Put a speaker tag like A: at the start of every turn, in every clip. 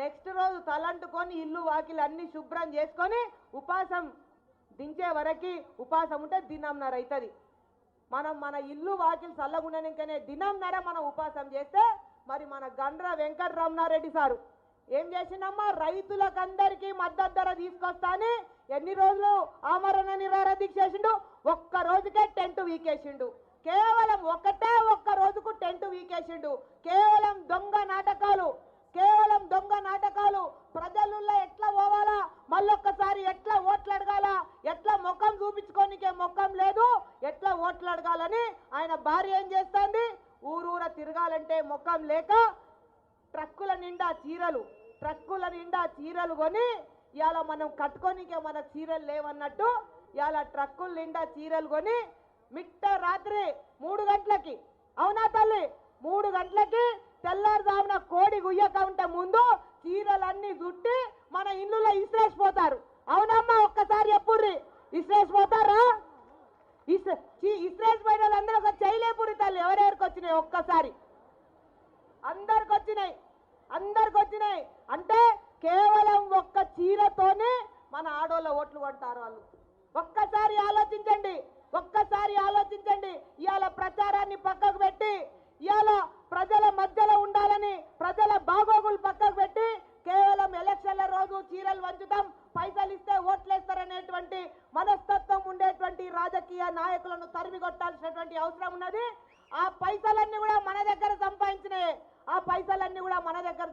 A: Next రోజు తలంటుకొని ఇల్లు వాకిలు అన్ని శుభ్రం చేసుకొని ఉపాసం దించే వరకు ఉపాసం ఉంటే దినంన్నర అవుతుంది. మనం మన ఇల్లు వాకిలు చల్లగుండనికనే దినంన్నర మనం ఉపాసం చేస్తే మరి మన గండ్ర వెంకటరమణారెడ్డి సారు ఏం చేసిండమ్మా, రైతులకందరికీ మద్దతు ధర తీసుకొస్తా అని ఎన్ని రోజులు ఆమరణ నిరాహార దీక్ష చేసిండు, ఒక్క రోజుకే టెంట్ వీకేసిండు. కేవలం ఒక్క రోజుకు టెంట్ వీకేసిండు. కేవలం దొంగ నాటకాలు, కేవలం దొంగ నాటకాలు. ప్రజలలో ఎట్లా పోవాలా, మళ్ళొక్కసారి ఎట్లా ఓట్లు అడగాలా, ఎట్లా ముఖం చూపించుకోనికే ముఖం లేదు, ఎట్లా ఓట్లు అడగాలని ఆయన భార్య ఏం చేస్తుంది, ఊరూర తిరగాలంటే ముఖం లేక ట్రక్కుల నిండా చీరలు కొని ఇవాళ మనం కట్టుకోనికే మన చీరలు లేవన్నట్టు ఇవాళ ట్రక్కుల నిండా చీరలు కొని మిట్ట రాత్రి 3 గంటలకి, అవునా తల్లి, 3 గంటలకి తెల్లారుజామున కోడి గుయ్యక ఉంటే ముందు చీరలన్నీ చుట్టి మన ఇల్లులో ఇసిరేసిపోతారు. అవునమ్మా, ఒక్కసారి చెప్పుర్రి, ఇసిరేసిపోతారా? ఇసిరేసిపోయిన వాళ్ళందరూ ఒక చేయలేపురి తల్లి, ఎవరెవరికి వచ్చినాయి ఒక్కసారి? అందరికి వచ్చినాయి. అంటే కేవలం ఒక్క చీరతోనే మన ఆడోళ్ళ ఓట్లు కొంటారు వాళ్ళు. ఒక్కసారి ఆలోచించండి. ఇవాళ ప్రచారాన్ని పక్కకు పెట్టి, ఇవాళ ప్రజల మధ్యలో ఉండాలని ప్రజల బాగోగులు పక్కకు పెట్టి కేవలం ఎలక్షన్ల రోజు చీరలు వంచుతాం, పైసలు ఇస్తే ఓట్లేస్తారనేటువంటి మనస్తత్వం ఉండేటువంటి రాజకీయ నాయకులను తరిమి కొట్టాల్సినటువంటి అవసరం ఉన్నది. ఆ పైసలన్నీ కూడా మన దగ్గర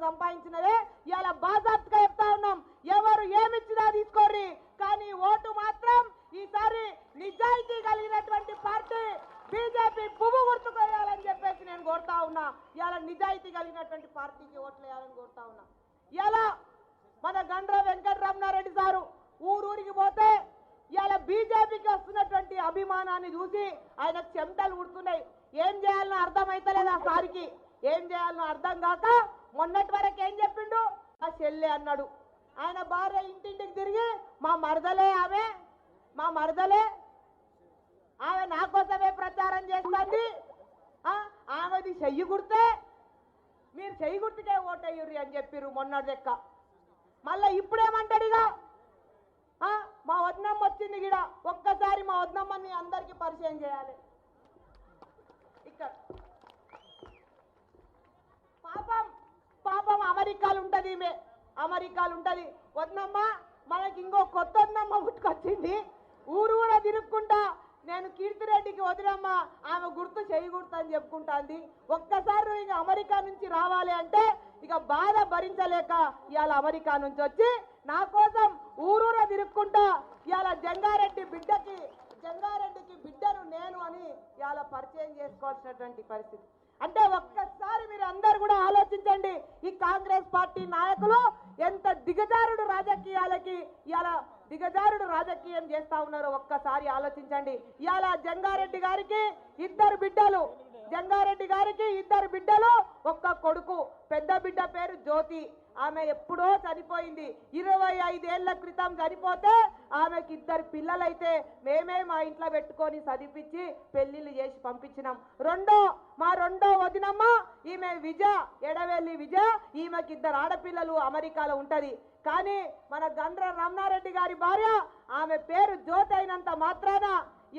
A: సంపాదించినవే. ఇవాళ బాజాప్తుగా చెప్తా ఉన్నాం, ఎవరు ఏమిచ్చినా తీసుకోర్రి, కానీ ఓటు మాత్రం ఈసారి నిజాయితీ కలిగినటువంటి పార్టీ బీజేపీ పువ్వు గుర్తుకోయాలని చెప్పేసి నేను కోరుతా ఉన్నా. ఇవాళ నిజాయితీ కలిగినటువంటి పార్టీకి ఓట్లు వేయాలని కోరుతా ఉన్నా. ఇవాళ మన గండ్ర వెంకటరమణారెడ్డి సారు ఊరూరికి పోతే ఇవాళ బీజేపీకి వస్తున్నటువంటి అభిమానాన్ని చూసి ఆయనకు చెమటలు ఉడుతున్నాయి. ఏం చేయాలనో అర్థమైతలేదు ఆ సారికి, ఏం చేయాలనో అర్థం కాక మొన్నటి వరకు ఏం చెప్పిండు, ఆ చెల్లె అన్నాడు. ఆయన భార్య ఇంటింటికి తిరిగి మా మరదలే ఆమె నా కోసమే ప్రచారం చేస్తుంది, ఆమెది చెయ్యి గుర్తే, మీరు చెయ్యి గుర్తుకే ఓటయ్యుర్రి అని చెప్పిర్రు మొన్నటి లెక్క. మళ్ళీ ఇప్పుడేమంటాడు, ఇక మా వదినమ్మ వచ్చింది గిడ, ఒక్కసారి మా వదినమ్మని అందరికీ పరిచయం చేయాలి. ఇక్కడ పాపం అమెరికాలు ఉంటది వదినమ్మ, మనకి ఇంకో కొత్త వదినమ్మ పుట్టుకొచ్చింది, ఊరూర తిరుక్కుంటా నేను కీర్తిరెడ్డికి వదినమ్మ, ఆమె గుర్తు చెయ్యి గుర్తు అని చెప్పుకుంటాంది. ఒక్కసారి ఇక అమెరికా నుంచి రావాలి అంటే ఇక బాధ భరించలేక ఇవాళ అమెరికా నుంచి వచ్చి నా కోసం ఊరూర తిరుక్కుంటా ఇవాళ జంగారెడ్డికి బిడ్డను నేను అని ఇవాళ పరిచయం చేసుకోవాల్సినటువంటి పరిస్థితి. అంటే ఒక్కసారి మీరు అందరు కూడా ఆలోచించండి, ఈ కాంగ్రెస్ పార్టీ నాయకులు ఎంత దిగజారుడు రాజకీయం చేస్తా ఉన్నారో ఒక్కసారి ఆలోచించండి. ఇవాళ జంగారెడ్డి గారికి ఇద్దరు బిడ్డలు, ఒక్క కొడుకు. పెద్ద బిడ్డ పేరు జ్యోతి, ఆమె ఎప్పుడో చనిపోయింది, 25 ఏళ్ల క్రితం చనిపోతే ఆమెకి 2 పిల్లలైతే మేమే మా ఇంట్లో పెట్టుకొని చదివించి పెళ్లిళ్ళు చేసి పంపించినాం. మా రెండో వదినమ్మ ఈమె ఎడవెల్లి విజయ, ఈమెకి 2 ఆడపిల్లలు అమెరికాలో ఉంటది. కానీ మన గండ్ర రమణారెడ్డి గారి భార్య, ఆమె పేరు జ్యోతి అయినంత మాత్రాన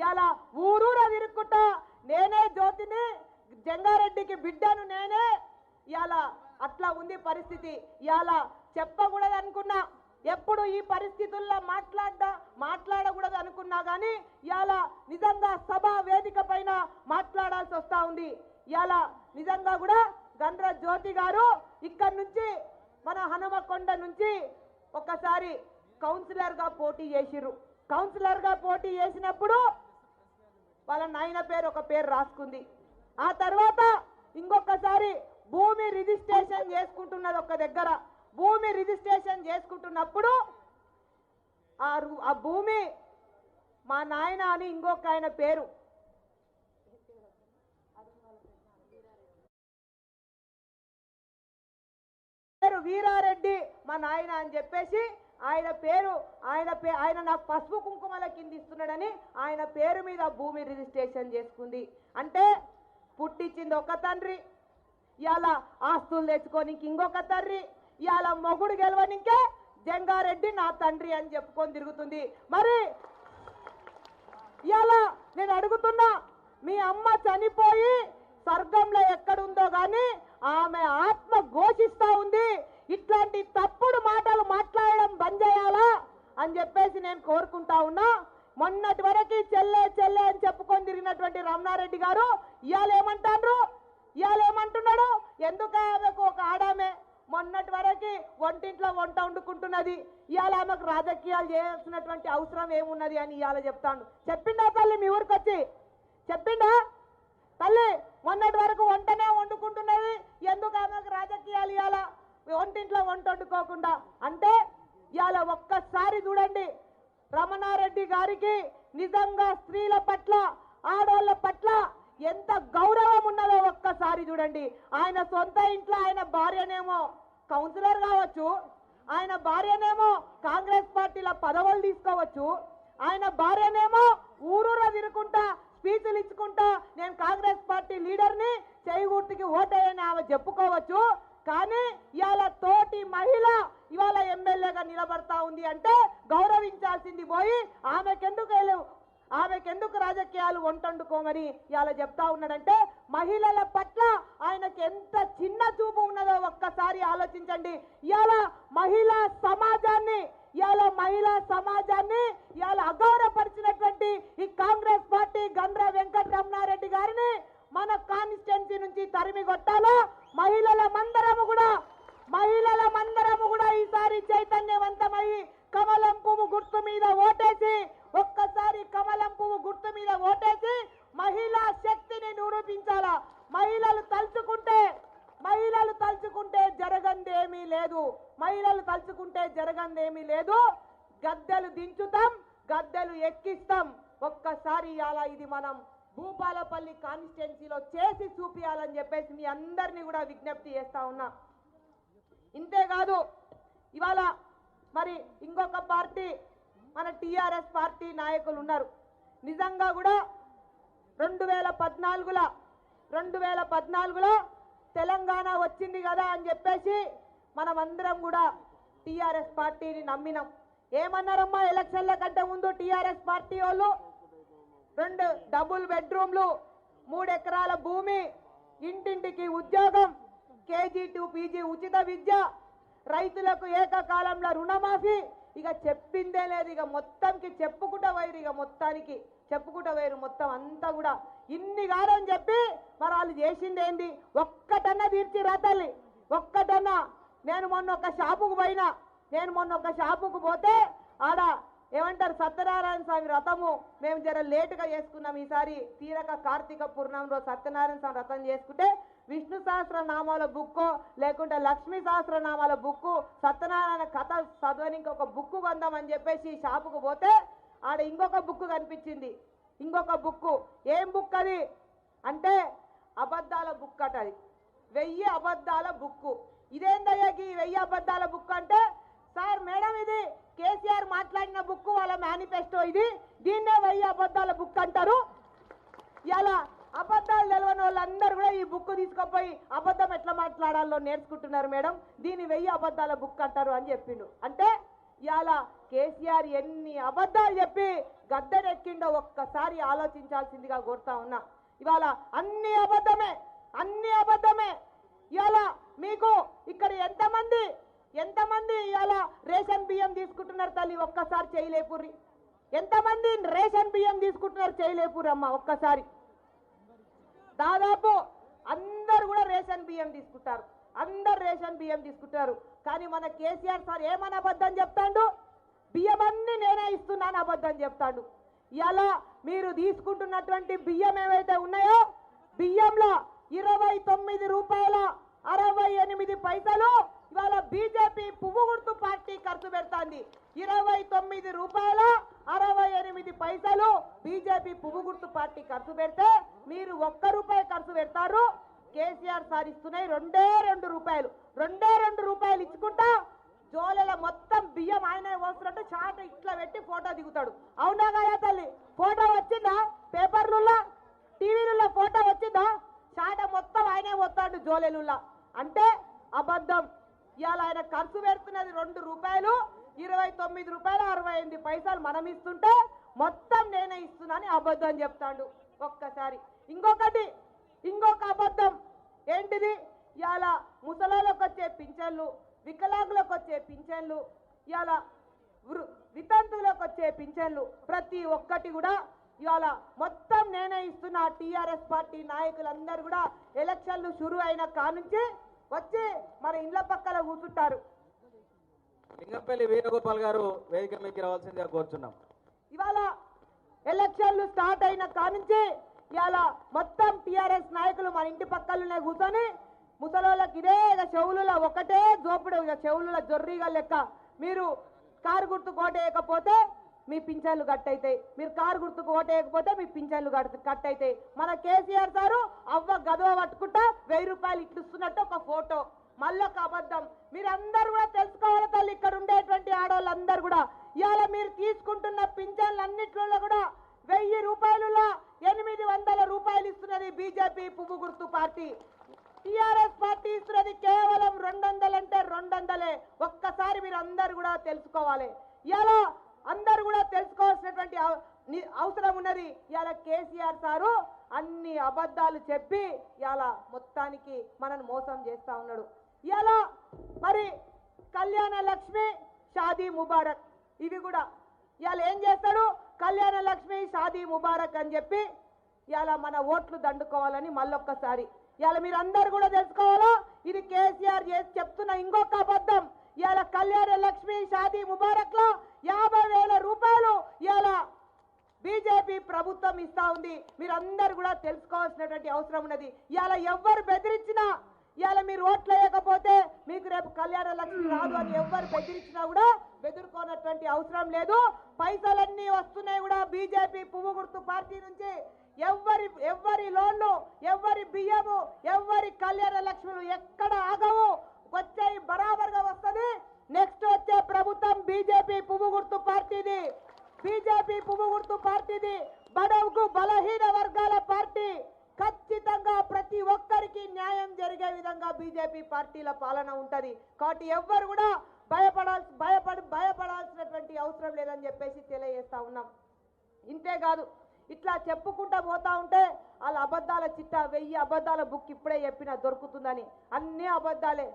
A: ఇలా ఊరూర తిరుక్కుంటా నేనే జ్యోతిని, జంగారెడ్డికి బిడ్డను నేనే, ఇలా అట్లా ఉంది పరిస్థితి. ఇలా చెప్పకూడదు అనుకున్నా, ఎప్పుడు ఈ పరిస్థితుల్లో మాట్లాడకూడదు అనుకున్నా కానీ ఇలా నిజంగా సభా వేదిక పైన మాట్లాడాల్సి వస్తా ఉంది. ఇలా నిజంగా కూడా గండ్ర జ్యోతి గారు ఇక్కడి నుంచి మన హనుమకొండ నుంచి ఒకసారి కౌన్సిలర్గా పోటీ చేసినప్పుడు వాళ్ళ నాయన పేరు ఒక పేరు రాసుకుంది. ఆ తర్వాత ఇంకొకసారి భూమి రిజిస్ట్రేషన్ చేసుకుంటున్నది ఒక దగ్గర. భూమి రిజిస్ట్రేషన్ చేసుకుంటున్నప్పుడు ఆ భూమి మా నాయన అని ఇంకొక ఆయన పేరు వీరారెడ్డి మా నాయన అని చెప్పేసి ఆయన నాకు పసుపు కుంకుమల కింద ఇస్తున్నాడని ఆయన పేరు మీద భూమి రిజిస్ట్రేషన్ చేసుకుంది. అంటే పుట్టించింది ఒక తండ్రి, ఇవాళ ఆస్తులు తెచ్చుకోనికి ఇంకొక తండ్రి, ఇవాళ మొగుడు గెలవనికే జంగారెడ్డి నా తండ్రి అని చెప్పుకొని తిరుగుతుంది. మరి ఇవాళ నేను అడుగుతున్నా, మీ అమ్మ చనిపోయి స్వర్గంలో ఎక్కడుందో గాని ఆమె ఆత్మ ఘోషిస్తా ఉంది. ఇట్లాంటి తప్పుడు మాటలు మాట్లాడడం బంద్ చేయాలా అని చెప్పేసి నేను కోరుకుంటా ఉన్నా. మొన్నటి వరకు చెల్లె చెల్లె అని చెప్పుకొని తిరిగినటువంటి రమణారెడ్డి గారు ఇవాళ ఏమంటున్నాడు? ఎందుకు ఆమెకు ఒక ఆడామే మొన్నటి వరకు వంటింట్లో వంట వండుకుంటున్నది, ఇవాళ ఆమెకు రాజకీయాలు చేయాల్సినటువంటి అవసరం ఏమున్నది అని ఇవాళ చెప్తాను. చెప్పిండా తల్లి? మీ ఊరికి వచ్చి చెప్పిండా తల్లి? మొన్నటి వరకు వంటనే వండుకుంటున్నది, ఎందుకు ఆమెకు రాజకీయాలు ఇవాళ వంటింట్లో వంట వండుకోకుండా అంటే? ఇవాళ ఒక్కసారి చూడండి, రమణారెడ్డి గారికి నిజంగా స్త్రీల పట్ల ఆడవాళ్ళ పట్ల ఎంత గౌరవం ఉన్నదో ఒక్కసారి చూడండి. ఆయన సొంత ఇంట్లో ఆయన భార్యనేమో కౌన్సిలర్ కావచ్చు, ఆయన భార్యనేమో కాంగ్రెస్ పార్టీలో పదవులు తీసుకోవచ్చు, ఆయన భార్యనేమో ఊరూరా తిరుగుకుంటా స్పీచ్లు ఇచ్చుకుంటా నేను కాంగ్రెస్ పార్టీ లీడర్ని, చేయిగుర్తుకి ఓటేయని ఆమె చెప్పుకోవచ్చు. కానీ ఇవాళ తోటి మహిళ ఇవాళ ఎమ్మెల్యేగా నిలబడతా ఉంది అంటే గౌరవించాల్సింది పోయి ఆమెకెందుకు రాజకీయాలు వంటండుకోమని ఇవాళ చెప్తా ఉన్నాడంటే, మహిళల పట్ల ఆయనకి ఎంత చిన్న చూపు ఉన్నదో ఒక్కసారి ఆలోచించండి. ఇవాళ మహిళా సమాజాన్ని ఇవాళ అగౌరవపరిచినటువంటి ఈ కాంగ్రెస్ పార్టీ గండ్ర వెంకట రమణారెడ్డి గారిని మన కాన్స్టిట్యున్సీ నుంచి తరిమి కొట్టాలా. మహిళలమందరము కూడా ఈసారి చైతన్యవంతమై కమలం పువ్వు గుర్తు మీద ఓటేసి ఒక్కసారి కమలం పువ్వు గుర్తు మీద ఓటేసి మహిళా శక్తిని నిరూపించాలా. మహిళలు తలుచుకుంటే జరగందేమీ లేదు. గద్దెలు దించుతాం, గద్దెలు ఎక్కిస్తాం. ఒక్కసారి ఇలా ఇది మనం భూపాలపల్లి కాన్స్టిట్యున్సీలో చేసి చూపియాలని చెప్పేసి మీ అందరినీ కూడా విజ్ఞప్తి చేస్తా ఉన్నా. ఇంతేకాదు ఇవాళ మరి ఇంకొక పార్టీ మన టిఆర్ఎస్ పార్టీ నాయకులు ఉన్నారు. నిజంగా కూడా 2014లో తెలంగాణ వచ్చింది కదా అని చెప్పేసి మనమందరం కూడా టిఆర్ఎస్ పార్టీని నమ్మినాం. ఏమన్నారమ్మా ఎలక్షన్ల కంటే ముందు టిఆర్ఎస్ పార్టీ వాళ్ళు? 2 డబుల్ బెడ్రూమ్లు, 3 ఎకరాల భూమి, ఇంటింటికి ఉద్యోగం, కేజీ టు పీజీ ఉచిత విద్య, రైతులకు ఏకకాలంలో రుణమాఫీ. ఇక చెప్పిందే లేదు, ఇక మొత్తంకి చెప్పుకుంటూ పోయారు మొత్తం అంతా కూడా. ఇన్ని కాదని చెప్పి మరి వాళ్ళు చేసిందేంది? ఒక్కటన్నా తీర్చిరా తల్లి, ఒక్కటన్నా. నేను మొన్న ఒక షాపుకు పోతే ఆడ ఏమంటారు, సత్యనారాయణ స్వామి వ్రతము మేము జర లేటుగా చేసుకున్నాం ఈసారి. తీరక కార్తీక పూర్ణం రోజు సత్యనారాయణ స్వామి వ్రతం చేసుకుంటే విష్ణు సహస్రనామాల బుక్కు లేకుంటే లక్ష్మీ సహస్రనామాల బుక్కు, సత్యనారాయణ కథ చదవని ఇంకొక బుక్కు కొందామని చెప్పేసి షాపుకు పోతే ఆడ ఇంకొక బుక్కు కనిపించింది. ఇంకొక బుక్కు. ఏం బుక్ అది అంటే అబద్ధాల బుక్ అట. అది 1000 అబద్ధాల బుక్కు. ఇదేందయ్యా ఈ 1000 అబద్ధాల బుక్ అంటే, సార్ మేడం ఇది కేసీఆర్ మాట్లాడిన బుక్కు, వాళ్ళ మేనిఫెస్టో ఇది, దీన్నే 1000 అబద్ధాల బుక్ అంటారు. ఇలా అబద్ధాలు తెలవని వాళ్ళందరూ కూడా ఈ బుక్ తీసుకుపోయి అబద్ధం ఎట్లా మాట్లాడాలో నేర్చుకుంటున్నారు మేడం, దీన్ని 1000 అబద్ధాల బుక్ అంటారు అని చెప్పిండు. అంటే ఇలా కేసీఆర్ ఎన్ని అబద్ధాలు చెప్పి గద్దెనెక్కిండో ఒక్కసారి ఆలోచించాల్సిందిగా కోరుతా ఉన్నా. ఇవాళ అన్ని అబద్ధమే. ఇవాళ మీకు ఇక్కడ ఎంతమంది ఇవాళ రేషన్ బియ్యం తీసుకుంటున్నారు తల్లి? ఒక్కసారి చేయలేపుర్రి. ఎంతమంది రేషన్ బియ్యం తీసుకుంటున్నారు? చేయలేపురమ్మా ఒక్కసారి. దాదాపు అందరు కూడా రేషన్ బియ్యం తీసుకుంటారు. కానీ మన కేసీఆర్ సార్ ఏమని అబద్ధం చెప్తాడు? బియ్యం అన్ని నేనే ఇస్తున్నాను అబద్ధం చెప్తాడు. ఇలా మీరు తీసుకుంటున్నటువంటి బియ్యం ఏవైతే ఉన్నాయో, బియ్యంలో 29 రూపాయల 68 పైసలు ఇవాళ బీజేపీ పువ్వు గుర్తు పార్టీ ఖర్చు పెడుతోంది. 29 రూపాయల 68 పైసలు బీజేపీ పువ్వు గుర్తు పార్టీ ఖర్చు పెడితే మీరు 1 రూపాయి ఖర్చు పెడతారు. కేసీఆర్ సార్ ఇస్తున్నాయి 2 రూపాయలు ఇచ్చుకుంటా జోలెల మొత్తం బియ్యం ఆయనే వస్తున్నట్టు చాట ఇట్లా పెట్టి ఫోటో దిగుతాడు. అవునా కదా తల్లి? ఫోటో వచ్చిందా? పేపర్లలో టీవీలలో ఫోటో వచ్చిందా? చాట మొత్తం ఆయనే వస్తాడు జోలెలుల్లా. అంటే అబద్ధం. ఇవాళ ఆయన ఖర్చు పెడుతున్నది ₹2 29.68 మనం ఇస్తుంటే మొత్తం నేనే ఇస్తున్నానని అబద్ధం చెప్తాడు ఒక్కసారి. ఇంకొక అబద్ధం ఏంటిది? ఇవాళ ముసలాళ్ళకు వచ్చే పింఛన్లు, వికలాంగులకు వచ్చే పింఛన్లు, ఇవాళ వితంతువులకు వచ్చే పింఛన్లు ప్రతి ఒక్కటి కూడా ఇవాళ మొత్తం నేనే ఇస్తున్నా. టీఆర్ఎస్ పార్టీ నాయకులందరూ కూడా ఎలక్షన్లు షురు అయిన కానుంచి వచ్చి మన ఇండ్ల పక్కన కూర్చుంటారు.
B: లింగంపల్లి వీరగోపాల్ గారు వేదిక మీదకి రావాల్సిందిగా కోరుచున్నాం.
A: ఇవాళ ఎలక్షన్లు స్టార్ట్ అయిన కానుంచి ఇవాళ మొత్తం టీఆర్ఎస్ నాయకులు మన ఇంటి పక్కలనే కూర్చొని ముసలోళ్ళకి ఇదే చెవులలో ఒకటే జోపుడు, చెవుల జొర్రిగా లెక్క. మీరు కారు గుర్తుకు ఓటేయకపోతే మీ పింఛన్లు కట్ అవుతాయి, మీరు కారు గుర్తుకు ఓటేయకపోతే మీ పింఛన్లు కట్ అవుతాయి. మన కేసీఆర్ సారు అవ్వ గదవ పట్టుకుంటా ₹1000 ఇట్లుస్తున్నట్టు ఒక ఫోటో, మళ్ళొక అబద్ధం. మీరందరూ కూడా తెలుసుకోవాలి తల్లి, ఇక్కడ ఉండేటువంటి ఆడవాళ్ళందరూ కూడా ఇవాళ మీరు తీసుకుంటున్న పింఛన్లు అన్నిట్లో కూడా ₹1000 ₹800 ఇస్తున్నది బీజేపీ పువ్వు గుర్తు పార్టీ. టీఆర్ఎస్ పార్టీ ఇస్తున్నది కేవలం 200 అంటే 200. ఒక్కసారి మీరు అందరు కూడా తెలుసుకోవాలి. ఇలా అందరు కూడా తెలుసుకోవాల్సినటువంటి అవసరం ఉన్నది. ఇలా కేసీఆర్ సారు అన్ని అబద్ధాలు చెప్పి ఇలా మొత్తానికి మనల్ని మోసం చేస్తా ఉన్నాడు. ఇలా మరి కళ్యాణ లక్ష్మి, షాదీ ముబారక్ ఇవి కూడా ఇవాళ ఏం చేస్తాడు? కళ్యాణ లక్ష్మి, షాదీ ముబారక్ అని చెప్పి ఇలా మన ఓట్లు దండుకోవాలని మళ్ళొక్కసారి ఇవాళ మీరు అందరు కూడా తెలుసుకోవాలా. ఇది కేసీఆర్ చేసి చెప్తున్న ఇంకొక అబద్ధం. ఇవాళ కళ్యాణ లక్ష్మి, షాదీ ముబారక్ లో ₹50,000 ఇవాళ బీజేపీ ప్రభుత్వం ఇస్తా ఉంది. మీరందరూ కూడా తెలుసుకోవాల్సినటువంటి అవసరం ఉన్నది. ఇవాళ ఎవ్వరు బెదిరించినా, ఇవాళ మీరు ఓట్లు వేయకపోతే మీకు రేపు కళ్యాణ లక్ష్మి రాదు అని ఎవ్వరు బెదిరించినా కూడా బెదురుకోనటువంటి అవసరం లేదు. పైసలన్నీ వస్తున్నాయి కూడా బీజేపీ పువ్వు గుర్తు పార్టీ నుంచి. ఎవ్వరి లోన్లు, ఎవ్వరి బియ్యము, ఎవ్వరి కళ్యాణ లక్ష్ములు ఎక్కడ ఆగవు, వచ్చాయి బరాబర్గా వస్తుంది. నెక్స్ట్ వచ్చే ప్రభుత్వం బీజేపీ పువ్వు గుర్తు పార్టీది. బీజేపీ పువ్వు గుర్తు పార్టీది బడవుకు బలహీన వర్గాల పార్టీ. ఖచ్చితంగా ప్రతి ఒక్కరికి న్యాయం జరిగే విధంగా బీజేపీ పార్టీల పాలన ఉంటది. కాబట్టి ఎవ్వరు కూడా భయపడాల్సినటువంటి అవసరం లేదని చెప్పేసి తెలియజేస్తా ఉన్నాం. ఇంతేకాదు, ఇట్లా చెప్పుకుంటా పోతా ఉంటే వాళ్ళ అబద్ధాల చిట్టా 1000 అబద్ధాల బుక్ ఇప్పుడే చెప్పినా దొరుకుతుందని. అన్ని అబద్ధాలే.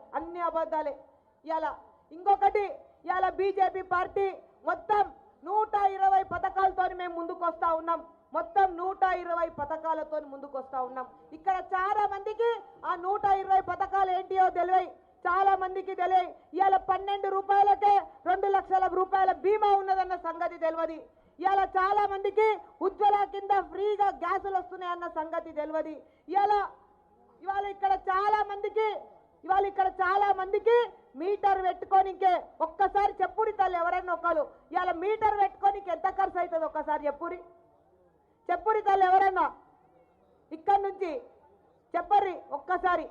A: ఇవాళ ఇంకొకటి, ఇవాళ బీజేపీ పార్టీ మొత్తం 120 పథకాలతో మేము ముందుకు వస్తా ఉన్నాం. మొత్తం 120 పథకాలతో ముందుకు వస్తా ఉన్నాం. ఇక్కడ చాలా మందికి ఆ 120 పథకాలు ఏంటియో తెలియదు, చాలా మందికి తెలియదు. ఇవాళ ₹12కే ₹2 లక్షల బీమా ఉన్నదన్న సంగతి తెలియదు. ఇవాళ చాలా మందికి ఉజ్వల కింద ఫ్రీగా గ్యాసులు వస్తున్నాయన్న సంగతి తెలియదు. ఇవాళ ఇక్కడ చాలా మందికి మీటర్ పెట్టుకోనికే ఒక్కసారి చెప్పురి తల్లి ఎవరన్నా ఒకరు. ఇవాళ మీటర్ పెట్టుకోనికి ఎంత ఖర్చు అవుతుంది ఒక్కసారి చెప్పురి తల్లి ఎవరన్నా ఇక్కడి నుంచి చెప్పర్రి ఒక్కసారి.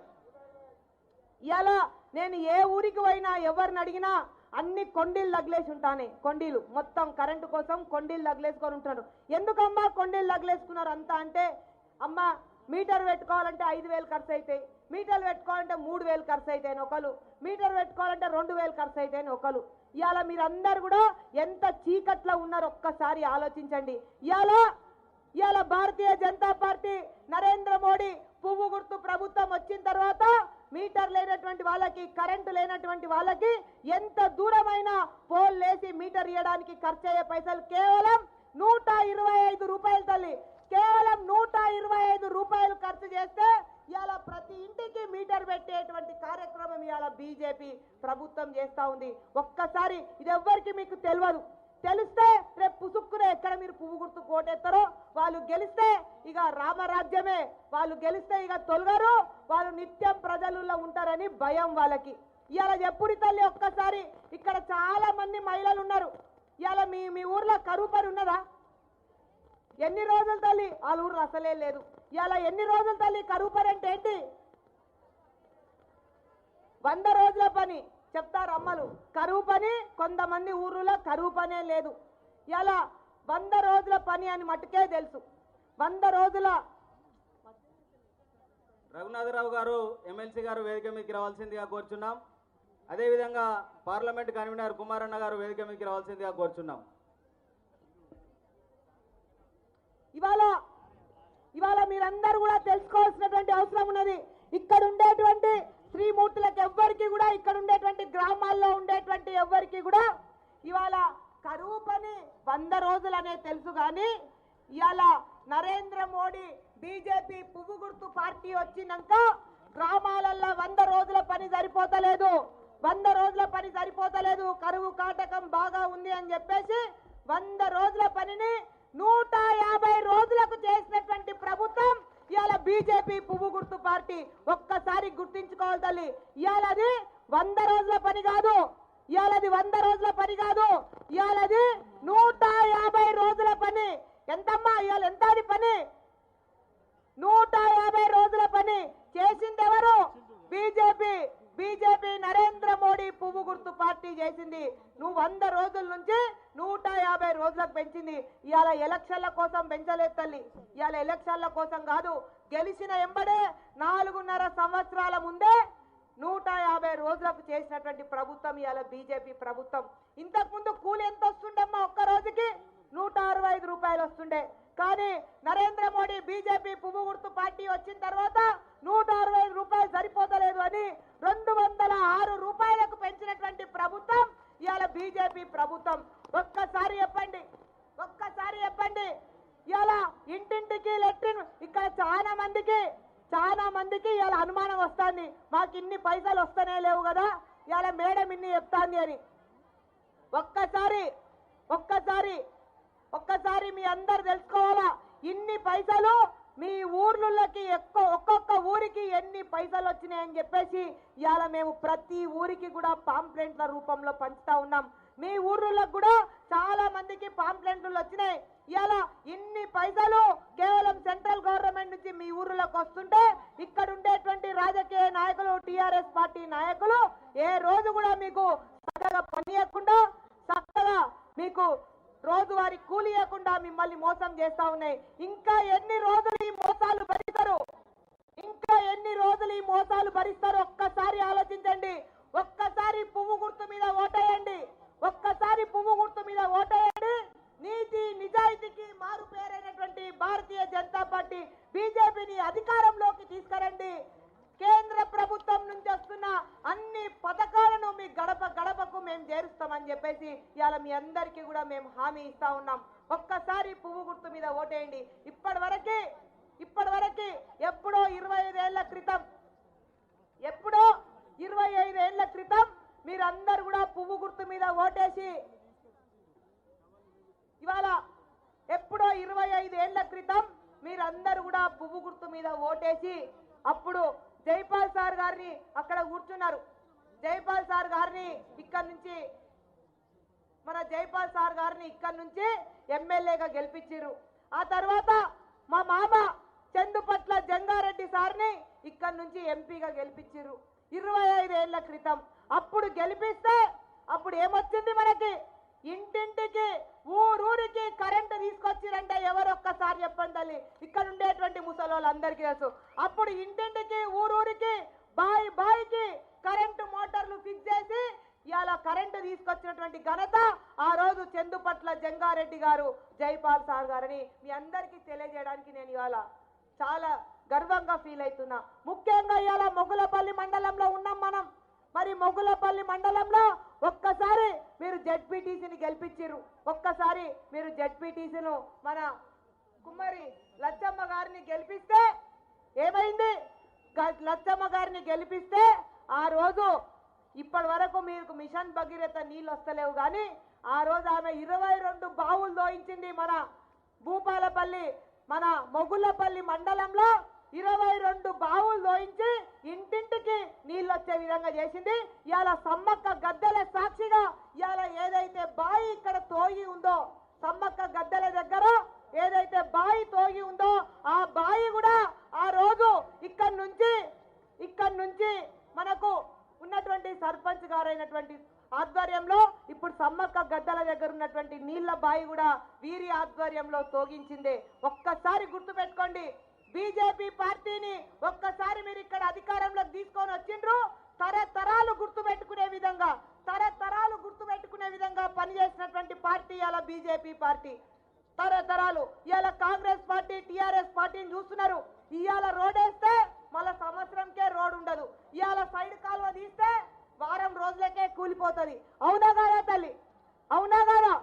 A: ఇవాళ నేను ఏ ఊరికి పోయినా ఎవరిని అడిగినా అన్ని కొండీలు తగిలేసి ఉంటానే. కొండీలు మొత్తం కరెంటు కోసం కొండీలు తగిలేసుకొని ఉంటారు. ఎందుకమ్మా కొండీలు తగిలేసుకున్నారు అంతా అంటే, అమ్మ మీటర్ పెట్టుకోవాలంటే 5,000 ఖర్చు అవుతాయి, మీటర్లు పెట్టుకోవాలంటే 3,000 ఖర్చు అవుతాయని ఒకరు, మీటర్ పెట్టుకోవాలంటే 2,000 ఖర్చు అవుతాయని ఒకరు. ఇవాళ మీరందరూ కూడా ఎంత చీకట్లో ఉన్నారో ఒక్కసారి ఆలోచించండి. ఇవాళ భారతీయ జనతా పార్టీ నరేంద్ర మోడీ పువ్వు గుర్తు ప్రభుత్వం వచ్చిన తర్వాత మీటర్ లేనటువంటి వాళ్ళకి, కరెంటు లేనటువంటి వాళ్ళకి ఎంత దూరమైన పోల్ లేసి మీటర్ ఇవ్వడానికి ఖర్చు అయ్యే పైసలు కేవలం ₹125 తల్లి. కేవలం ₹125 ఖర్చు చేస్తే ఇవాళ ప్రతి ఇంటికి మీటర్ పెట్టేటువంటి కార్యక్రమం ఇవాళ బీజేపీ ప్రభుత్వం చేస్తా ఉంది. ఒక్కసారి ఇది ఎవ్వరికి మీకు తెలియదు. తెలిస్తే రేపు పుసుక్కునే ఎక్కడ మీరు పువ్వు గుర్తు కోటెత్తారో, వాళ్ళు గెలిస్తే ఇక రామరాజ్యమే, వాళ్ళు గెలిస్తే ఇక తొలగరు, వాళ్ళు నిత్యం ప్రజలలో ఉంటారని భయం వాళ్ళకి. ఇవాళ ఎప్పుడు తల్లి ఒక్కసారి ఇక్కడ చాలా మంది మహిళలు ఉన్నారు. ఇవాళ మీ ఊర్లో కరువు పని ఉన్నదా? ఎన్ని రోజులు తల్లి? వాళ్ళ ఊర్లో అసలే లేదు. ఇవాళ ఎన్ని రోజులు తల్లి కరువు పని అంటే ఏంటి? 100 రోజుల పని చెప్తారు అమ్మలు. కరువు పని కొంతమంది ఊర్లో కరువు పనే లేదు. ఇలా 100 రోజుల పని అని మటుకే తెలుసు. 100 రోజుల.
B: రఘునాథరావు గారు ఎమ్మెల్సీ గారు వేదిక మీదకి రావాల్సిందిగా కోరుచున్నాం. అదేవిధంగా పార్లమెంట్ కన్వీనర్ కుమారన్న గారు వేదిక మీదకి రావాల్సిందిగా కోరుచున్నాం.
A: ఇవాళ మీరందరూ కూడా తెలుసుకోవాల్సినటువంటి అవసరం ఉన్నది. ఇక్కడ ఉండేటువంటి శ్రీమూర్తులకు ఎవ్వరికి కూడా, ఇక్కడ ఉండేటువంటి గ్రామాల్లో ఉండేటువంటి ఎవ్వరికి కూడా ఇవాళ కరువు పని 100 రోజులనే తెలుసు. కానీ ఇవాళ నరేంద్ర మోడీ బీజేపీ పువ్వు గుర్తు పార్టీ వచ్చినాక గ్రామాలల్లో 100 రోజుల పని సరిపోతలేదు. 100 రోజుల పని సరిపోతలేదు, కరువు కాటకం బాగా ఉంది అని చెప్పేసి 100 రోజుల పనిని 150 రోజులకు చేసినటువంటి ప్రభుత్వం ఇవాళ బీజేపీ పువ్వు గుర్తు పార్టీ. ఒక్కసారి గుర్తించుకోవాలి తల్లి, ఇవాళది 100 రోజుల పని కాదు, ఇవాళది 100 రోజుల పని కాదు, ఇవాళది 150 రోజుల పని. ఎంతమ్మా ఇవాళ ఎంత అది పని? 150 రోజుల పని చేసింది ఎవరు? బీజేపీ నరేంద్ర మోడీ పువ్వు గుర్తు పార్టీ చేసింది. నువ్వు 100 రోజుల నుంచి 150 రోజులకు పెంచింది. ఇవాళ ఎలక్షన్ల కోసం పెంచలేదు తల్లి, ఇవాళ ఎలక్షన్ల కోసం కాదు. గెలిచిన ఎంబడే 4.5 సంవత్సరాల ముందే 150 రోజులకు చేసినటువంటి ప్రభుత్వం ఇవాళ బీజేపీ ప్రభుత్వం. ఇంతకుముందు కూలి ఎంత వస్తుండమ్మా? ఒక్క రోజుకి 165 రూపాయలు వస్తుండే. కానీ నరేంద్ర మోడీ బీజేపీ పువ్వు గుర్తు పార్టీ వచ్చిన తర్వాత 165 రూపాయలు సరిపోతలేదు అని 206 రూపాయలకు పెంచినటువంటి ప్రభుత్వం ఇవాళ బీజేపీ ప్రభుత్వం. ఒక్కసారి చెప్పండి ఇవాళ ఇంటింటికి లెట్రిన్. ఇక్కడ చాలా మందికి ఇవాళ అనుమానం వస్తుంది, మాకు ఇన్ని పైసలు వస్తూనే లేవు కదా, ఇవాళ మేడం ఇన్ని చెప్తాంది అని. ఒక్కసారి మీ అందరు తెలుసుకోవాలా, ఇన్ని పైసలు మీ ఊర్లకి ఒక్కొక్క ఊరికి ఎన్ని పైసలు వచ్చినాయని చెప్పేసి ఇవాళ మేము ప్రతి ఊరికి కూడా పాంప్లెంట్ల రూపంలో పంచుతా ఉన్నాం. మీ ఊర్లకు కూడా చాలా మందికి పాంప్లెంట్లు వచ్చినాయి. ఇవాళ ఇన్ని పైసలు కేవలం సెంట్రల్ గవర్నమెంట్ నుంచి మీ ఊర్లకు వస్తుంటే ఇక్కడ ఉండేటువంటి రాజకీయ నాయకులు, టిఆర్ఎస్ పార్టీ నాయకులు ఏ రోజు కూడా మీకు చక్కగా పనియకుండా, చక్కగా మీకు రోజువారీ కూలి ఇవ్వకుండా మిమ్మల్ని మోసం చేస్తా ఉన్నాయి. ఇంకా ఎన్ని రోజులు ఈ మోసాలు భరిస్తారు? ఒక్కసారి ఆలోచించండి. ఒక్కసారి పువ్వు గుర్తు మీద ఓటేయండి. నీతి నిజాయితీకి మారు పేరైనటువంటి భారతీయ జనతా పార్టీ బీజేపీని అధికారంలోకి తీసుకురండి. కేంద్ర ప్రభుత్వం నుంచి వస్తున్న అన్ని పథకాలను మీ గడపకు మేము చేరుస్తామని చెప్పేసి ఇవాళ మీ అందరికీ కూడా మేము హామీ ఇస్తా ఉన్నాం. ఒక్కసారి పువ్వు గుర్తు మీద ఓటేయండి. ఇప్పటి వరకు ఎప్పుడో 25 ఏళ్ల క్రితం మీరందరూ కూడా పువ్వు గుర్తు మీద ఓటేసి, ఇవాళ ఎప్పుడో 25 ఏళ్ల క్రితం మీరందరూ కూడా పువ్వు గుర్తు మీద ఓటేసి అప్పుడు జైపాల్ సార్ గారిని అక్కడ కూర్చున్నారు. జైపాల్ సార్ గారిని ఇక్కడ నుంచి ఎమ్మెల్యేగా గెలిపించారు. ఆ తర్వాత మా మామ చందుపట్ల జంగారెడ్డి సార్ని ఇక్కడ నుంచి ఎంపీగా గెలిపించారు 25 ఏళ్ల క్రితం. అప్పుడు గెలిపిస్తే అప్పుడు ఏమొచ్చింది మనకి? ఇంటింటికి ఊరూరికి కరెంటు తీసుకొచ్చిరంటే ఎవరు? ఒక్కసారి చెప్పండి తల్లి, ఇక్కడ ఉండేటువంటి ముసలోళ్ళందరికీ తెలుసు. అప్పుడు ఇంటింటికి ఊరూరికి బాయికి కరెంటు మోటార్లు ఫిక్స్ చేసి ఇవాళ కరెంటు తీసుకొచ్చినటువంటి ఘనత ఆ రోజు చందుపట్ల జంగారెడ్డి గారు, జైపాల్ సార్ గారని మీ అందరికీ తెలియజేయడానికి నేను ఇవాళ చాలా గర్వంగా ఫీల్ అవుతున్నా. ముఖ్యంగా ఇవాళ మొగులపల్లి మండలంలో ఉన్నాం మనం. మరి మొగులపల్లి మండలంలో ఒక్కసారి మీరు జెడ్పీటీసీని గెలిపించారు. ఒక్కసారి మీరు జెడ్పీటీసీను మన కుమ్మరి లచ్చమ్మ గారిని గెలిపిస్తే ఏమైంది? లచ్చమ్మ గారిని గెలిపిస్తే ఆ రోజు ఇప్పటి వరకు మీకు మిషన్ భగీరథ నీళ్ళు వస్తలేవు. కానీ ఆ రోజు ఆమె 22 బావులు దోయించింది. మన భూపాలపల్లి, మన మొగులపల్లి మండలంలో 22 బావులు దోయించి ఇంటింటికి నీళ్ళు వచ్చే విధంగా చేసింది. ఇవాళ సమ్మక్క గద్దెల సాక్షిగా ఇవాళ ఏదైతే బాయి ఇక్కడ తోగి ఉందో, సమ్మక్క గద్దెల దగ్గర ఏదైతే బాయి తోగి ఉందో ఆ బాయి కూడా ఆ రోజు ఇక్కడ నుంచి మనకు ఉన్నటువంటి సర్పంచ్ గారైనటువంటి ఆధ్వర్యంలో ఇప్పుడు సమ్మక్క గద్దెల దగ్గర ఉన్నటువంటి నీళ్ల బాయి కూడా వీరి ఆధ్వర్యంలో తోగించిందే. ఒక్కసారి గుర్తుపెట్టుకోండి, బీజేపీ పార్టీని ఒక్కసారి మీరు ఇక్కడ అధికారంలోకి తీసుకొని వచ్చిండ్రు, తరతరాలు గుర్తుపెట్టుకునే విధంగా పనిచేసినటువంటి పార్టీ ఇలా బీజేపీ పార్టీ. తరతరాలు ఇవాళ కాంగ్రెస్ పార్టీ టిఆర్ఎస్ పార్టీని చూస్తున్నారు. ఇవాళ రోడ్ వేస్తే మళ్ళా సంవత్సరంకే రోడ్ ఉండదు. ఇవాళ సైడ్ కాలువ తీస్తే వారం రోజులకే కూలిపోతుంది. అవునా కాదా తల్లి? అవునా కాదా?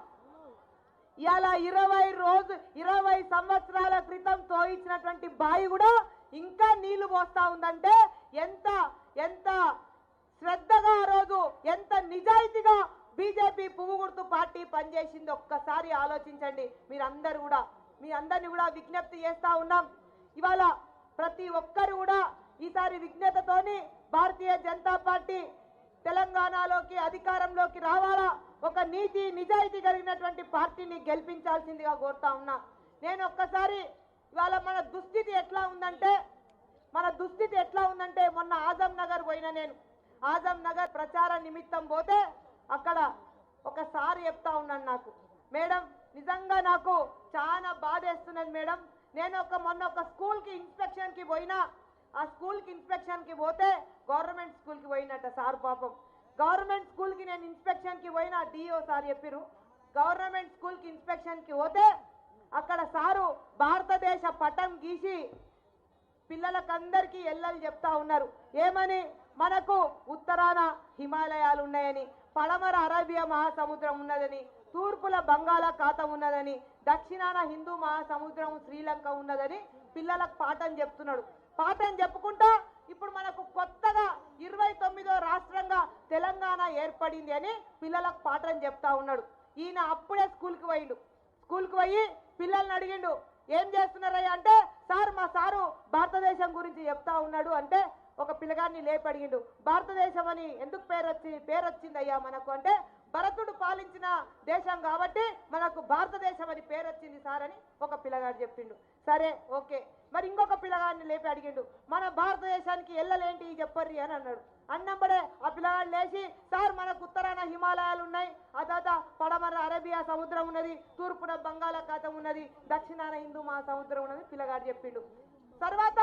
A: ఇవాళ 20 సంవత్సరాల క్రితం తోయించినటువంటి బాయి కూడా ఇంకా నీళ్లు పోస్తా ఉందంటే ఎంత ఎంత శ్రద్ధగా ఆ రోజు, ఎంత నిజాయితీగా బీజేపీ పువ్వు గుర్తు పార్టీ పనిచేసింది ఒక్కసారి ఆలోచించండి. మీ అందరిని కూడా విజ్ఞప్తి చేస్తా ఉన్నాం. ఇవాళ ప్రతి ఒక్కరు కూడా ఈసారి విజ్ఞతతోని భారతీయ జనతా పార్టీ తెలంగాణలోకి అధికారంలోకి రావాలా, ఒక నీతి నిజాయితీ కలిగినటువంటి పార్టీని గెలిపించాల్సిందిగా కోరుతా ఉన్నా. నేను ఒక్కసారి ఇవాళ మన దుస్థితి ఎట్లా ఉందంటే మొన్న ఆజం నగర్ పోయినా. నేను ఆజం నగర్ ప్రచార నిమిత్తం పోతే అక్కడ ఒకసారి చెప్తా ఉన్నాను, నాకు మేడం నిజంగా నాకు చాలా బాధేస్తున్నది మేడం. నేను మొన్న ఒక స్కూల్కి ఇన్స్పెక్షన్కి పోయినా. ఆ స్కూల్కి ఇన్స్పెక్షన్కి పోతే గవర్నమెంట్ స్కూల్కి పోయినట్ట సార్. పాపం గవర్నమెంట్ స్కూల్కి నేను ఇన్స్పెక్షన్కి పోయినా. డిఓ సార్ చెప్పిరు గవర్నమెంట్ స్కూల్కి ఇన్స్పెక్షన్కి పోతే అక్కడ సారు భారతదేశ పటం గీసి పిల్లలకందరికీ ఎల్లలు చెప్తా ఉన్నారు. ఏమని? మనకు ఉత్తరాన హిమాలయాలు ఉన్నాయని, పడమర అరేబియా మహాసముద్రం ఉన్నదని, తూర్పుల బంగాళాఖాతం ఉన్నదని, దక్షిణాన హిందూ మహాసముద్రం శ్రీలంక ఉన్నదని పిల్లలకు పాఠం చెప్తున్నాడు. పాఠం చెప్పుకుంటా ఇప్పుడు మనకు కొత్తగా 29వ రాష్ట్రంగా తెలంగాణ ఏర్పడింది అని పిల్లలకు పాఠం చెప్తా ఉన్నాడు. ఈయన అప్పుడే స్కూల్కి పోయి పిల్లల్ని అడిగిండు, ఏం చేస్తున్నారయ్యా అంటే, సార్ మా సారు భారతదేశం గురించి చెప్తా ఉన్నాడు అంటే, ఒక పిల్లగాడిని లేపి అడిగిండు, భారతదేశం అని ఎందుకు పేరు వచ్చిందయ్యా మనకు అంటే, భరతుడు పాలించిన దేశం కాబట్టి మనకు భారతదేశం అని పేరు వచ్చింది సార్ అని ఒక పిల్లగాడు చెప్పిండు. సరే ఓకే. మరి ఇంకొక పిల్లగాడిని లేపి అడిగిండు, మన భారతదేశానికి ఎల్లలేంటి చెప్పర్రి అని అన్నాడు. అన్నప్పుడే ఆ పిల్లగాడు లేచి, సార్ మనకు ఉత్తరాన హిమాలయాలు ఉన్నాయి, ఆ తర్వాత పడమర అరేబియా సముద్రం ఉన్నది, తూర్పున బంగాళాఖాతం ఉన్నది, దక్షిణాన హిందూ మహాసముద్రం ఉన్నది పిల్లగాడు చెప్పిండు. తర్వాత